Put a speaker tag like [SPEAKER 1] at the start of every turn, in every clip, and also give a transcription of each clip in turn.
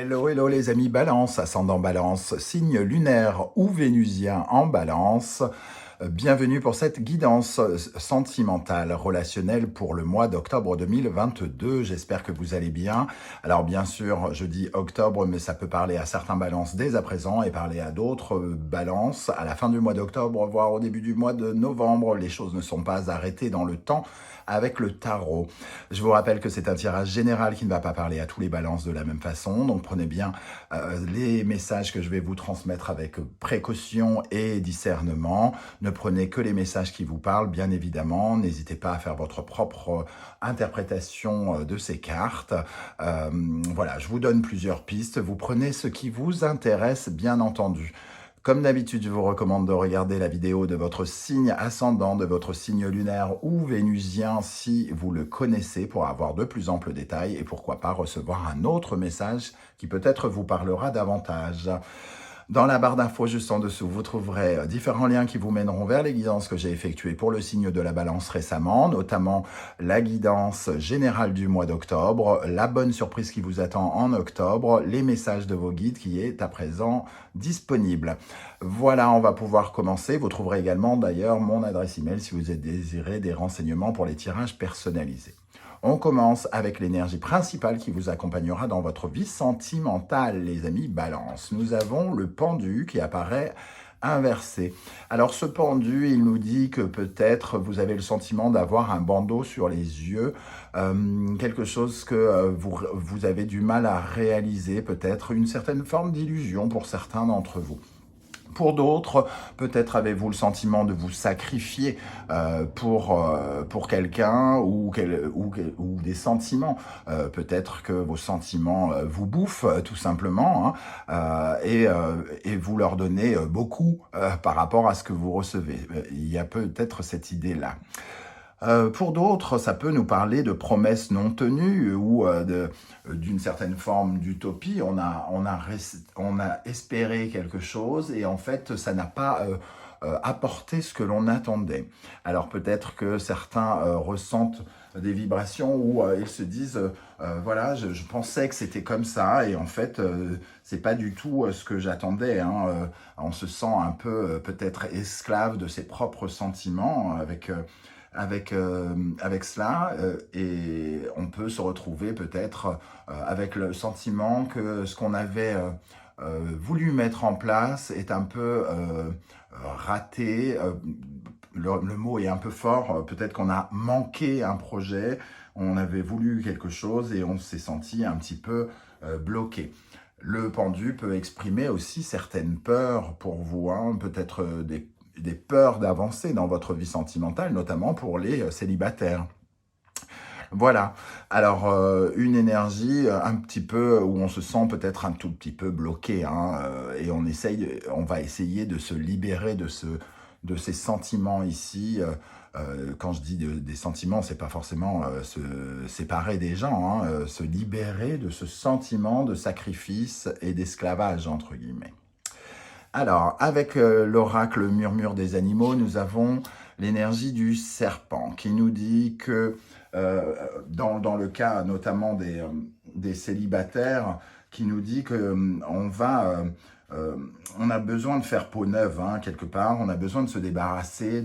[SPEAKER 1] Hello, hello les amis Balance, ascendant Balance, signe lunaire ou vénusien en Balance. Bienvenue pour cette guidance sentimentale, relationnelle pour le mois d'octobre 2022. J'espère que vous allez bien. Alors bien sûr, je dis octobre, mais ça peut parler à certains balances dès à présent et parler à d'autres balances à la fin du mois d'octobre, voire au début du mois de novembre. Les choses ne sont pas arrêtées dans le temps avec le tarot. Je vous rappelle que c'est un tirage général qui ne va pas parler à tous les balances de la même façon. Donc prenez bien les messages que je vais vous transmettre avec précaution et discernement. Ne prenez que les messages qui vous parlent, bien évidemment. N'hésitez pas à faire votre propre interprétation de ces cartes. Voilà, je vous donne plusieurs pistes. Vous prenez ce qui vous intéresse, bien entendu. Comme d'habitude, je vous recommande de regarder la vidéo de votre signe ascendant, de votre signe lunaire ou vénusien si vous le connaissez pour avoir de plus amples détails et pourquoi pas recevoir un autre message qui peut-être vous parlera davantage. Dans la barre d'infos juste en dessous, vous trouverez différents liens qui vous mèneront vers les guidances que j'ai effectuées pour le signe de la Balance récemment, notamment la guidance générale du mois d'octobre, la bonne surprise qui vous attend en octobre, les messages de vos guides qui est à présent disponible. Voilà, on va pouvoir commencer. Vous trouverez également d'ailleurs mon adresse email si vous désirez des renseignements pour les tirages personnalisés. On commence avec l'énergie principale qui vous accompagnera dans votre vie sentimentale, les amis Balance. Nous avons le pendu qui apparaît inversé. Alors ce pendu, il nous dit que peut-être vous avez le sentiment d'avoir un bandeau sur les yeux, quelque chose que vous avez du mal à réaliser, peut-être une certaine forme d'illusion pour certains d'entre vous. Pour d'autres, peut-être avez-vous le sentiment de vous sacrifier pour quelqu'un ou des sentiments. Peut-être que vos sentiments vous bouffent tout simplement et vous leur donnez beaucoup par rapport à ce que vous recevez. Il y a peut-être cette idée-là. Pour d'autres, ça peut nous parler de promesses non tenues ou d'une certaine forme d'utopie. On a espéré quelque chose et en fait, ça n'a pas apporté ce que l'on attendait. Alors peut-être que certains ressentent des vibrations où ils se disent voilà, je pensais que c'était comme ça et en fait, c'est pas du tout ce que j'attendais. On se sent un peu peut-être esclave de ses propres sentiments avec cela et on peut se retrouver peut-être avec le sentiment que ce qu'on avait voulu mettre en place est un peu raté. Le mot est un peu fort, peut-être qu'on a manqué un projet, on avait voulu quelque chose et on s'est senti un petit peu bloqué. Le pendu peut exprimer aussi certaines peurs pour vous, peut-être des peurs d'avancer dans votre vie sentimentale, notamment pour les célibataires. Voilà, alors une énergie un petit peu où on se sent peut-être un tout petit peu bloqué et on va essayer de se libérer de ces sentiments ici. Quand je dis des sentiments, c'est pas forcément se séparer des gens, se libérer de ce sentiment de sacrifice et d'esclavage entre guillemets. Alors, avec l'oracle murmure des animaux, nous avons l'énergie du serpent qui nous dit que, dans le cas notamment des célibataires, qui nous dit qu'on on a besoin de faire peau neuve, quelque part, on a besoin de se débarrasser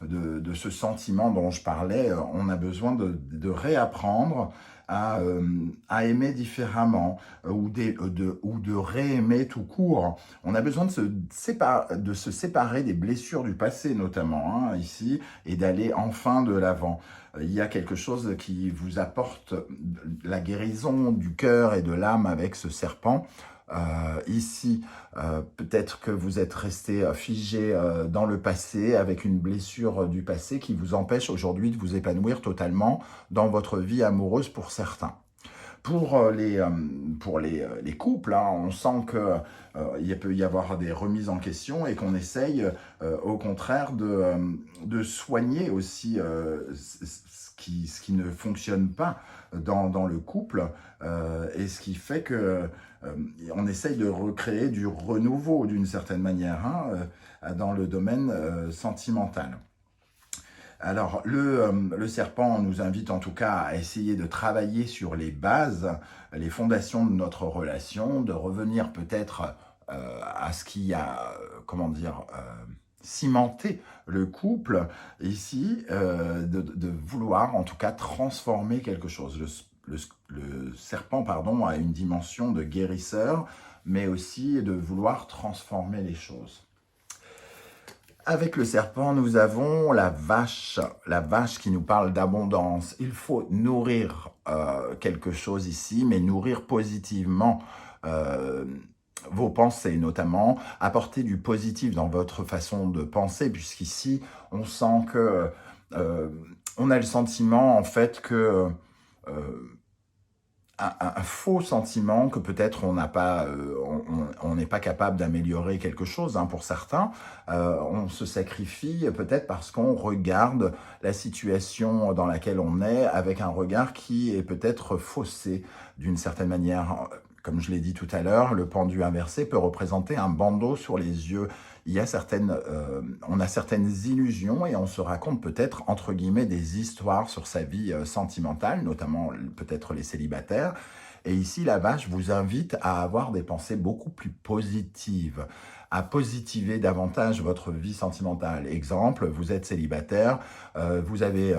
[SPEAKER 1] de ce sentiment dont je parlais, on a besoin de réapprendre à aimer différemment ou de réaimer tout court. On a besoin de se séparer des blessures du passé notamment ici et d'aller enfin de l'avant. Il y a quelque chose qui vous apporte la guérison du cœur et de l'âme avec ce serpent. Ici, peut-être que vous êtes resté figé dans le passé avec une blessure du passé qui vous empêche aujourd'hui de vous épanouir totalement dans votre vie amoureuse pour certains. Pour les couples, on sent qu'il peut y avoir des remises en question et qu'on essaye au contraire de soigner aussi ce qui ne fonctionne pas dans le couple et ce qui fait que on essaye de recréer du renouveau d'une certaine manière dans le domaine sentimental. Alors, le serpent nous invite en tout cas à essayer de travailler sur les bases, les fondations de notre relation, de revenir peut-être à ce qui a, comment dire, cimenté le couple ici, de vouloir en tout cas transformer quelque chose. Le serpent, pardon, a une dimension de guérisseur, mais aussi de vouloir transformer les choses. Avec le serpent, nous avons la vache qui nous parle d'abondance. Il faut nourrir quelque chose ici, mais nourrir positivement euh, vos pensées notamment, apporter du positif dans votre façon de penser, puisqu'ici, on sent que on a le sentiment en fait que un faux sentiment que peut-être on n'a pas, on n'est pas capable d'améliorer quelque chose, hein, pour certains. On se sacrifie peut-être parce qu'on regarde la situation dans laquelle on est avec un regard qui est peut-être faussé d'une certaine manière. Comme je l'ai dit tout à l'heure, le pendu inversé peut représenter un bandeau sur les yeux. Il y a on a certaines illusions et on se raconte peut-être, entre guillemets, des histoires sur sa vie sentimentale, notamment peut-être les célibataires. Et ici, la vache vous invite à avoir des pensées beaucoup plus positives, à positiver davantage votre vie sentimentale. Exemple, vous êtes célibataire, vous avez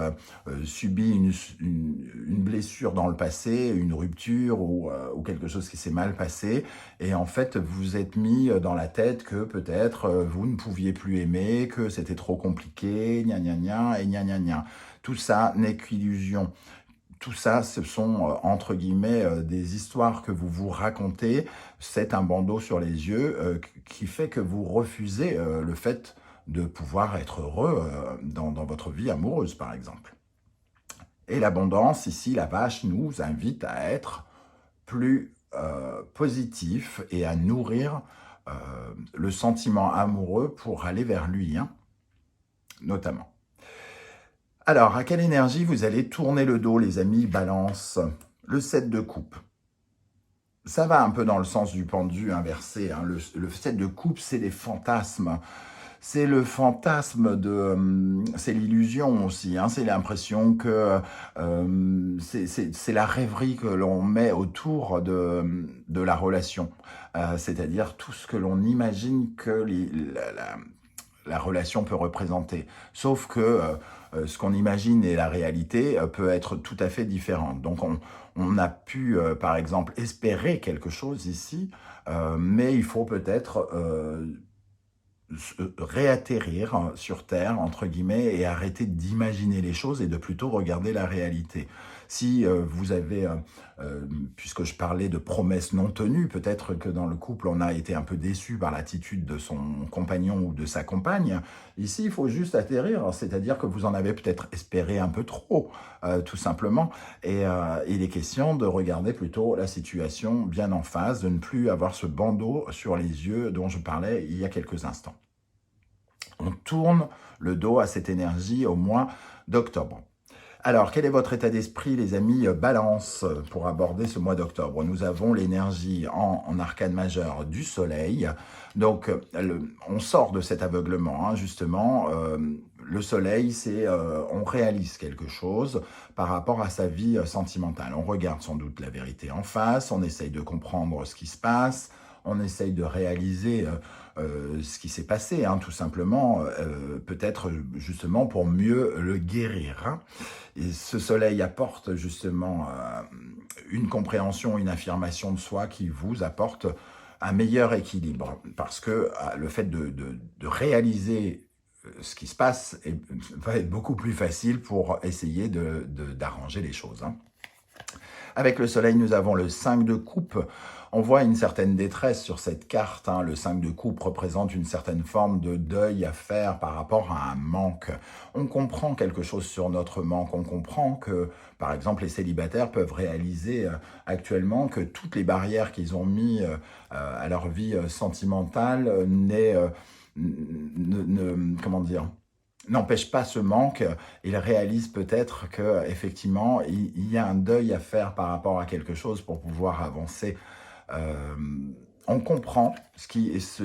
[SPEAKER 1] subi une blessure dans le passé, une rupture ou quelque chose qui s'est mal passé, et en fait, vous êtes mis dans la tête que peut-être vous ne pouviez plus aimer, que c'était trop compliqué, gna gna gna, et gna gna gna. Tout ça n'est qu'illusion. Tout ça, ce sont, entre guillemets, des histoires que vous vous racontez. C'est un bandeau sur les yeux qui fait que vous refusez le fait de pouvoir être heureux dans votre vie amoureuse, par exemple. Et l'abondance, ici, la vache nous invite à être plus positif et à nourrir le sentiment amoureux pour aller vers lui, hein, notamment. Alors, à quelle énergie vous allez tourner le dos, les amis, Balance? Le 7 de coupe. Ça va un peu dans le sens du pendu inversé, hein. Le 7 de coupe, c'est les fantasmes. C'est le fantasme c'est l'illusion aussi, hein. C'est l'impression que c'est la rêverie que l'on met autour de la relation. C'est-à-dire tout ce que l'on imagine que la relation peut représenter. Sauf que ce qu'on imagine et la réalité peut être tout à fait différente. Donc on a pu, par exemple, espérer quelque chose ici, mais il faut peut-être réatterrir sur Terre, entre guillemets, et arrêter d'imaginer les choses et de plutôt regarder la réalité. Si vous avez, puisque je parlais de promesses non tenues, peut-être que dans le couple, on a été un peu déçu par l'attitude de son compagnon ou de sa compagne. Ici, il faut juste atterrir, c'est-à-dire que vous en avez peut-être espéré un peu trop, tout simplement. Et il est question de regarder plutôt la situation bien en face, de ne plus avoir ce bandeau sur les yeux dont je parlais il y a quelques instants. On tourne le dos à cette énergie au mois d'octobre. Alors, quel est votre état d'esprit, les amis Balance, pour aborder ce mois d'octobre? Nous avons l'énergie en arcane majeur du soleil. Donc, on sort de cet aveuglement, hein, justement. Le soleil, c'est on réalise quelque chose par rapport à sa vie sentimentale. On regarde sans doute la vérité en face, on essaye de comprendre ce qui se passe, on essaye de réaliser ce qui s'est passé, hein, tout simplement, peut-être justement pour mieux le guérir, hein. Et ce soleil apporte justement une compréhension, une affirmation de soi qui vous apporte un meilleur équilibre. Parce que le fait de réaliser ce qui se passe va être beaucoup plus facile pour essayer d'arranger les choses, hein. Avec le soleil, nous avons le 5 de coupe. On voit une certaine détresse sur cette carte, hein. Le 5 de coupe représente une certaine forme de deuil à faire par rapport à un manque. On comprend quelque chose sur notre manque. On comprend que, par exemple, les célibataires peuvent réaliser actuellement que toutes les barrières qu'ils ont mis à leur vie sentimentale comment dire, n'empêche pas ce manque. Il réalise peut-être qu'effectivement, il y a un deuil à faire par rapport à quelque chose pour pouvoir avancer on comprend ce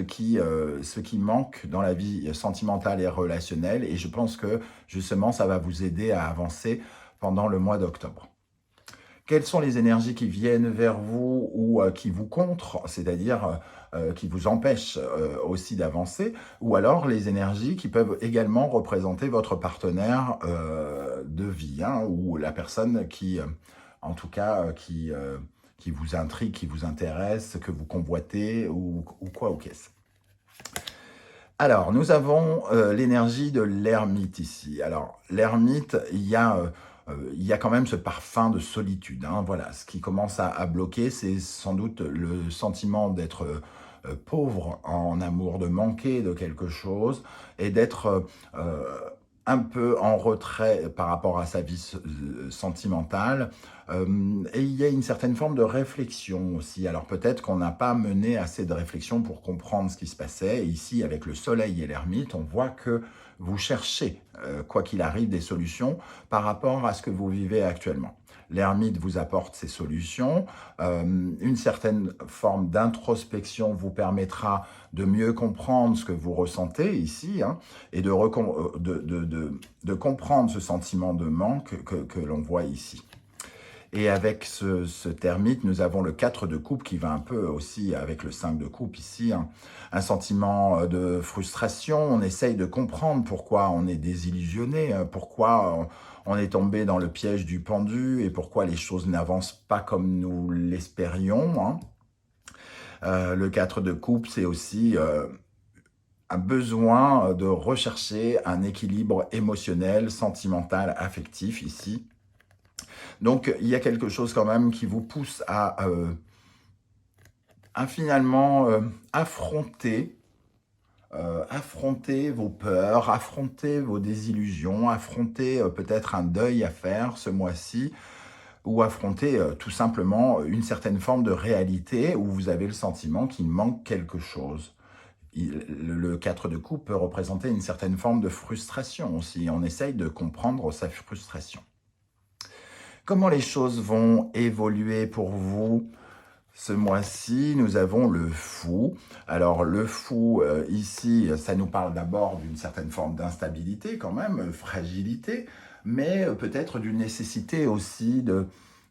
[SPEAKER 1] qui manque dans la vie sentimentale et relationnelle, et je pense que justement ça va vous aider à avancer pendant le mois d'octobre. Quelles sont les énergies qui viennent vers vous ou qui vous contrent, c'est-à-dire qui vous empêchent aussi d'avancer, ou alors les énergies qui peuvent également représenter votre partenaire de vie, hein, ou la personne qui, en tout cas, qui vous intrigue, qui vous intéresse, que vous convoitez, ou quoi ou qu'est-ce. Alors, nous avons l'énergie de l'ermite ici. Alors, l'ermite, il y a quand même ce parfum de solitude, hein. Voilà, ce qui commence à bloquer, c'est sans doute le sentiment d'être pauvre en amour, de manquer de quelque chose et d'être un peu en retrait par rapport à sa vie sentimentale. Et il y a une certaine forme de réflexion aussi. Alors peut-être qu'on n'a pas mené assez de réflexion pour comprendre ce qui se passait. Et ici, avec le soleil et l'ermite, on voit que vous cherchez, quoi qu'il arrive, des solutions par rapport à ce que vous vivez actuellement. L'ermite vous apporte ces solutions. Une certaine forme d'introspection vous permettra de mieux comprendre ce que vous ressentez ici, hein, et de comprendre ce sentiment de manque que l'on voit ici. Et avec ce termite, nous avons le 4 de coupe qui va un peu aussi avec le 5 de coupe ici, hein. Un sentiment de frustration. On essaye de comprendre pourquoi on est désillusionné, pourquoi on est tombé dans le piège du pendu et pourquoi les choses n'avancent pas comme nous l'espérions, hein. Le 4 de coupe, c'est aussi un besoin de rechercher un équilibre émotionnel, sentimental, affectif ici. Donc, il y a quelque chose quand même qui vous pousse à finalement affronter vos peurs, affronter vos désillusions, affronter peut-être un deuil à faire ce mois-ci, ou affronter tout simplement une certaine forme de réalité où vous avez le sentiment qu'il manque quelque chose. Le 4 de coupe peut représenter une certaine forme de frustration aussi. On essaye de comprendre sa frustration. Comment les choses vont évoluer pour vous ce mois-ci? Nous avons le fou. Alors le fou, ici, ça nous parle d'abord d'une certaine forme d'instabilité quand même, fragilité, mais peut-être d'une nécessité aussi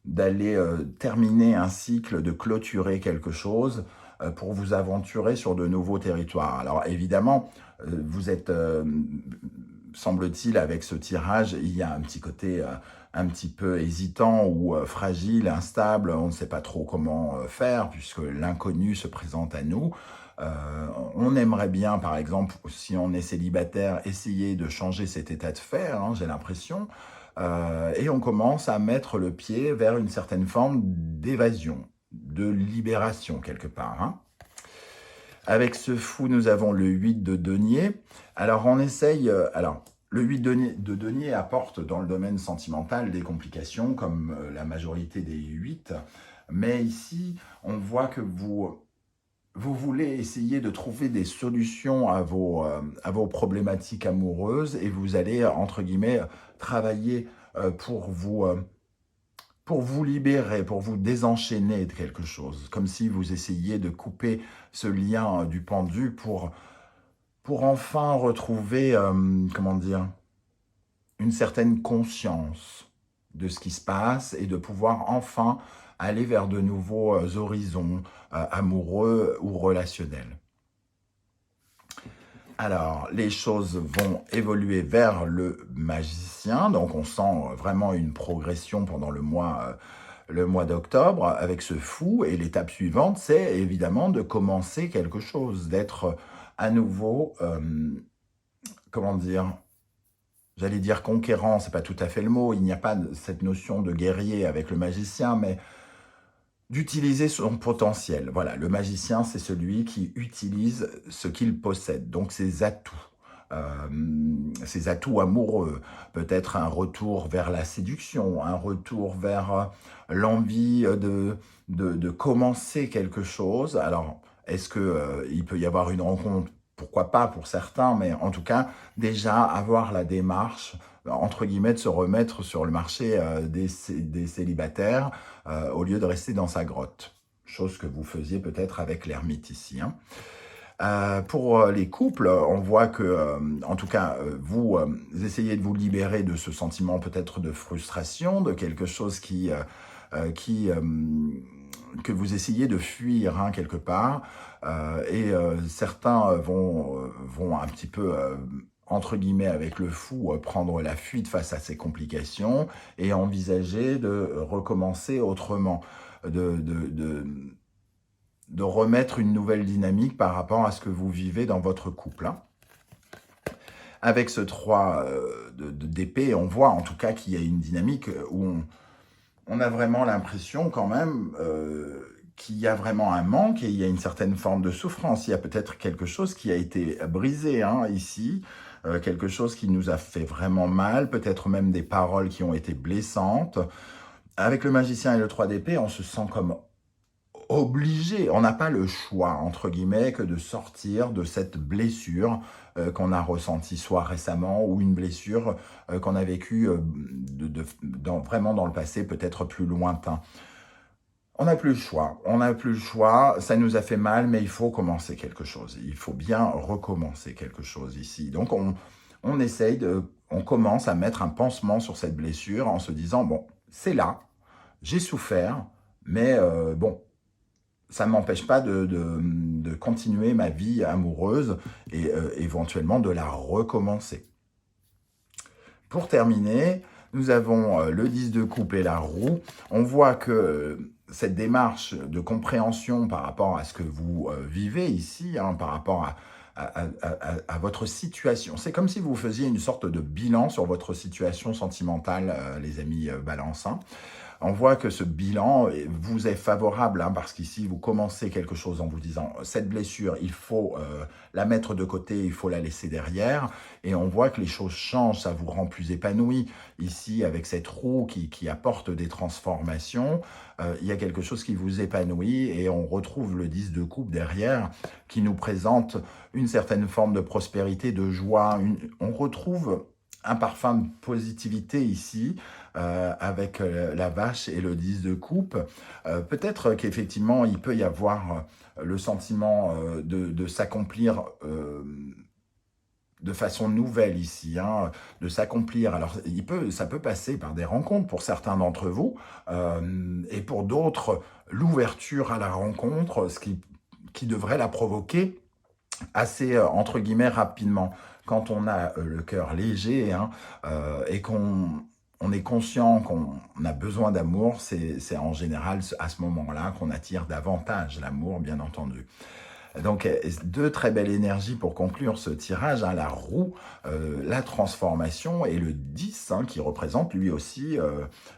[SPEAKER 1] d'aller terminer un cycle, de clôturer quelque chose pour vous aventurer sur de nouveaux territoires. Alors évidemment, vous êtes, semble-t-il, avec ce tirage, il y a un petit côté un petit peu hésitant ou fragile, instable, on ne sait pas trop comment faire puisque l'inconnu se présente à nous. On aimerait bien, par exemple, si on est célibataire, essayer de changer cet état de fait, hein, j'ai l'impression, et on commence à mettre le pied vers une certaine forme d'évasion, de libération quelque part, hein. Avec ce fou, nous avons le 8 de denier. Alors on essaye... le 8 de denier apporte dans le domaine sentimental des complications comme la majorité des 8. Mais ici, on voit que vous voulez essayer de trouver des solutions à vos problématiques amoureuses et vous allez, entre guillemets, travailler pour vous libérer, pour vous désenchaîner de quelque chose. Comme si vous essayiez de couper ce lien du pendu pour enfin retrouver, comment dire, une certaine conscience de ce qui se passe et de pouvoir enfin aller vers de nouveaux horizons amoureux ou relationnels. Alors, les choses vont évoluer vers le magicien, donc on sent vraiment une progression pendant le mois d'octobre avec ce fou, et l'étape suivante, c'est évidemment de commencer quelque chose, d'être à nouveau, comment dire, j'allais dire conquérant, c'est pas tout à fait le mot, il n'y a pas cette notion de guerrier avec le magicien, mais d'utiliser son potentiel. Voilà, le magicien, c'est celui qui utilise ce qu'il possède, donc ses atouts amoureux, peut-être un retour vers la séduction, un retour vers l'envie de commencer quelque chose. Alors, est-ce qu'il peut y avoir une rencontre? Pourquoi pas pour certains, mais en tout cas, déjà avoir la démarche, entre guillemets, de se remettre sur le marché des célibataires au lieu de rester dans sa grotte. chose que vous faisiez peut-être avec l'ermite ici, hein. Pour les couples, on voit que, en tout cas, vous essayez de vous libérer de ce sentiment peut-être de frustration, de quelque chose que vous essayez de fuir, hein, quelque part. Certains vont un petit peu, entre guillemets, avec le fou, prendre la fuite face à ces complications et envisager de recommencer autrement, de, de, de, de remettre une nouvelle dynamique par rapport à ce que vous vivez dans votre couple, hein. Avec ce 3 d'épée, on voit en tout cas qu'il y a une dynamique où on a vraiment l'impression quand même qu'il y a vraiment un manque et il y a une certaine forme de souffrance. Il y a peut-être quelque chose qui a été brisé, hein, ici, quelque chose qui nous a fait vraiment mal, peut-être même des paroles qui ont été blessantes. Avec le magicien et le 3 d'épée, on se sent comme obligé, on n'a pas le choix, entre guillemets, que de sortir de cette blessure qu'on a ressentie soit récemment ou une blessure qu'on a vécue vraiment dans le passé, peut-être plus lointain. On n'a plus le choix, on n'a plus le choix, ça nous a fait mal, mais il faut commencer quelque chose. Il faut bien recommencer quelque chose ici. Donc on commence à mettre un pansement sur cette blessure en se disant, bon, c'est là, j'ai souffert, mais bon, ça ne m'empêche pas de continuer ma vie amoureuse et éventuellement de la recommencer. Pour terminer, nous avons le 10 de coupe et la roue. On voit que cette démarche de compréhension par rapport à ce que vous vivez ici, hein, par rapport à votre situation. C'est comme si vous faisiez une sorte de bilan sur votre situation sentimentale, les amis Balance, hein. On voit que ce bilan vous est favorable, hein, parce qu'ici, vous commencez quelque chose en vous disant « cette blessure, il faut la mettre de côté, il faut la laisser derrière ». Et on voit que les choses changent, ça vous rend plus épanoui. Ici, avec cette roue qui apporte des transformations, il y a quelque chose qui vous épanouit et on retrouve le 10 de coupe derrière qui nous présente une certaine forme de prospérité, de joie. On retrouve un parfum de positivité ici, avec la vache et le 10 de coupe. Peut-être qu'effectivement, il peut y avoir le sentiment de s'accomplir de façon nouvelle ici, hein, de s'accomplir. Alors, ça peut passer par des rencontres pour certains d'entre vous, et pour d'autres, l'ouverture à la rencontre, ce qui devrait la provoquer assez, entre guillemets, rapidement. Quand on a le cœur léger, hein, et qu'on est conscient qu'on a besoin d'amour, c'est en général à ce moment-là qu'on attire davantage l'amour, bien entendu. Donc, deux très belles énergies pour conclure ce tirage, hein, la roue, la transformation et le 10, hein, qui représente lui aussi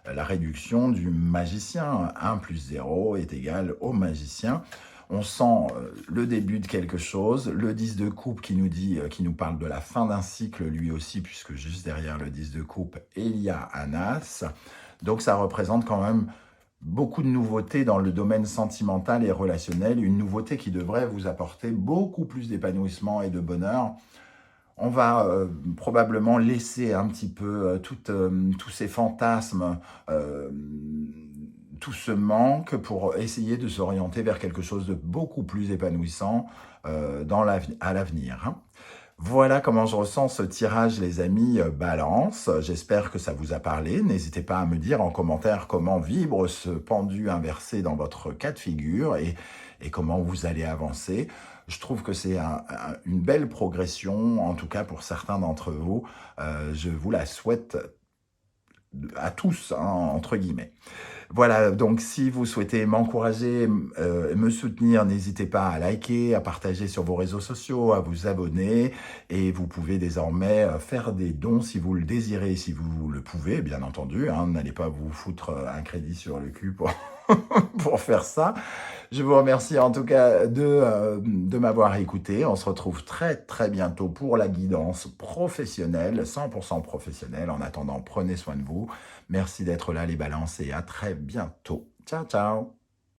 [SPEAKER 1] la réduction du magicien. 1 plus 0 est égal au magicien. On sent le début de quelque chose, le 10 de coupe qui nous parle de la fin d'un cycle lui aussi, puisque juste derrière le 10 de coupe, il y a un as. Donc ça représente quand même beaucoup de nouveautés dans le domaine sentimental et relationnel, une nouveauté qui devrait vous apporter beaucoup plus d'épanouissement et de bonheur. On va probablement laisser un petit peu tous ces fantasmes, tout ce manque pour essayer de s'orienter vers quelque chose de beaucoup plus épanouissant à l'avenir, hein. Voilà comment je ressens ce tirage, les amis Balance. J'espère que ça vous a parlé. N'hésitez pas à me dire en commentaire comment vibre ce pendu inversé dans votre cas de figure et comment vous allez avancer. Je trouve que c'est une belle progression, en tout cas pour certains d'entre vous. Je vous la souhaite à tous, hein, entre guillemets. Voilà, donc si vous souhaitez m'encourager, me soutenir, n'hésitez pas à liker, à partager sur vos réseaux sociaux, à vous abonner. Et vous pouvez désormais faire des dons si vous le désirez, si vous le pouvez, bien entendu, hein. N'allez pas vous foutre un crédit sur le cul pour, pour faire ça. Je vous remercie en tout cas de m'avoir écouté. On se retrouve très très bientôt pour la guidance professionnelle, 100% professionnelle. En attendant, prenez soin de vous. Merci d'être là les balances et à très bientôt. Ciao, ciao.